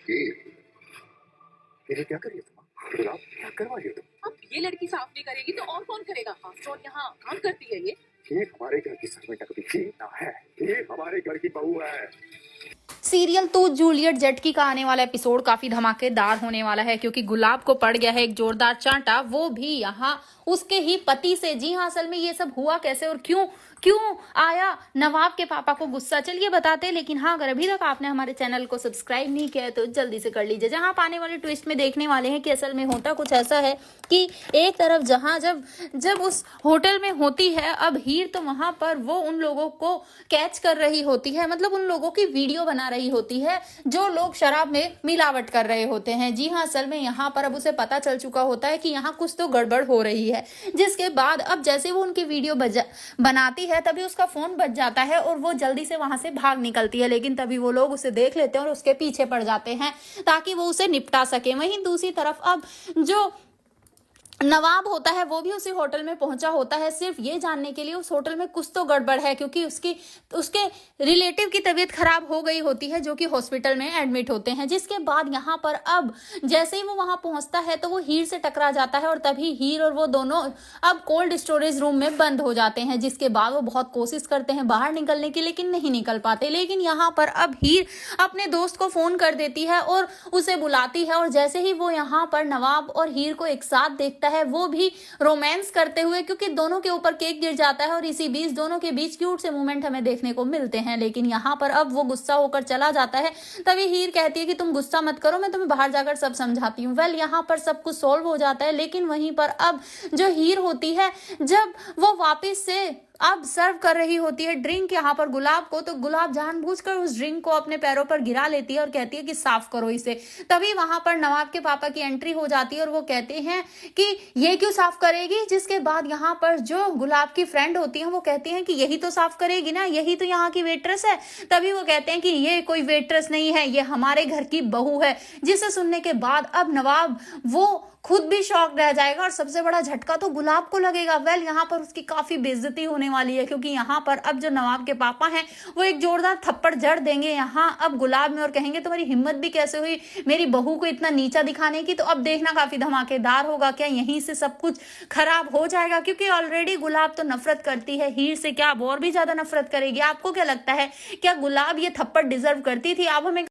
ये क्या करिए तुम? गुलाब क्या करवा रही हो तुम? अब ये लड़की साफ नहीं करेगी तो और कौन करेगा? आफ्टर ऑल यहाँ काम करती है ये। हमारे घर की सर्वेंट कभी जीना है, ये हमारे घर की बहू है। सीरियल तो जूलियट जेटकी का आने वाला एपिसोड काफी धमाकेदार होने वाला है, क्योंकि गुलाब को पड़ गया है एक जोरदार चांटा, वो भी यहाँ उसके ही पति से। जी हाँ, असल में ये सब हुआ कैसे और क्यों क्यों आया नवाब के पापा को गुस्सा, चलिए बताते हैं। लेकिन हाँ, अगर अभी तक आपने हमारे चैनल को सब्सक्राइब नहीं किया है तो जल्दी से कर लीजिए। जहाँ आप आने वाले ट्विस्ट में देखने वाले हैं कि असल में होता कुछ ऐसा है कि एक तरफ जहाँ जब उस होटल में होती है अब हीर, तो वहां पर वो उन लोगों को कैच कर रही होती है, मतलब उन लोगों की वीडियो बना रही होती है जो लोग शराब में मिलावट कर रहे होते हैं। जी हाँ, असल में यहाँ पर अब उसे पता चल चुका होता है कि यहाँ कुछ तो गड़बड़ हो रही है, जिसके बाद अब जैसे वो उनकी वीडियो बनाती है तभी उसका फोन बज जाता है और वो जल्दी से वहां से भाग निकलती है। लेकिन तभी वो लोग उसे देख लेते हैं और उसके पीछे पड़ जाते हैं ताकि वो उसे निपटा सके। वहीं दूसरी तरफ अब जो नवाब होता है वो भी उसी होटल में पहुंचा होता है, सिर्फ ये जानने के लिए उस होटल में कुछ तो गड़बड़ है, क्योंकि उसके रिलेटिव की तबीयत खराब हो गई होती है जो कि हॉस्पिटल में एडमिट होते हैं। जिसके बाद यहाँ पर अब जैसे ही वो वहां पहुंचता है तो वो हीर से टकरा जाता है और तभी हीर और वो दोनों अब कोल्ड स्टोरेज रूम में बंद हो जाते हैं। जिसके बाद वो बहुत कोशिश करते हैं बाहर निकलने की, लेकिन नहीं निकल पाते। लेकिन यहाँ पर अब हीर अपने दोस्त को फोन कर देती है और उसे बुलाती है, और जैसे ही वो यहाँ पर नवाब और हीर को एक साथ देखता है, वो भी रोमांस करते हुए, क्योंकि दोनों के ऊपर केक गिर जाता है और इसी बीच दोनों के बीच क्यूट से मूवमेंट हमें देखने को मिलते हैं। लेकिन यहाँ पर अब वो गुस्सा होकर चला जाता है। तभी हीर कहती है कि तुम गुस्सा मत करो, मैं तुम्हें बाहर जाकर सब समझाती हूँ। वेल, यहाँ पर सब कुछ सॉल्व हो जाता है। लेकिन वहीं पर अब जो हीर होती है, जब वो वापिस से अब सर्व कर रही होती है ड्रिंक यहाँ पर गुलाब को, तो गुलाब जानबूझकर उस ड्रिंक को अपने पैरों पर गिरा लेती है और कहती है कि साफ करो इसे। तभी वहां पर नवाब के पापा की एंट्री हो जाती है और वो कहते हैं कि ये क्यों साफ करेगी। जिसके बाद यहाँ पर जो गुलाब की फ्रेंड होती है वो कहती हैं कि यही तो साफ करेगी ना, यही तो यहाँ की वेट्रेस है। तभी वो कहते हैं कि ये कोई वेट्रेस नहीं है, ये हमारे घर की बहू है। जिसे सुनने के बाद अब नवाब वो खुद भी शॉक रह जाएगा और सबसे बड़ा झटका तो गुलाब को लगेगा। वेल, यहाँ पर उसकी काफी बेइज्जती होने वाली है, क्योंकि यहाँ पर अब जो नवाब के पापा हैं वो एक जोरदार थप्पड़ जड़ देंगे यहाँ अब गुलाब में और कहेंगे तुम्हारी हिम्मत भी कैसे हुई मेरी बहू को इतना नीचा दिखाने की। तो अब देखना काफी धमाकेदार होगा, क्या यहीं से सब कुछ खराब हो जाएगा, क्योंकि ऑलरेडी गुलाब तो नफरत करती है हीर से, क्या अब और भी ज्यादा नफरत करेगी। आपको क्या लगता है, क्या गुलाब ये थप्पड़ डिजर्व करती थी? आप हमें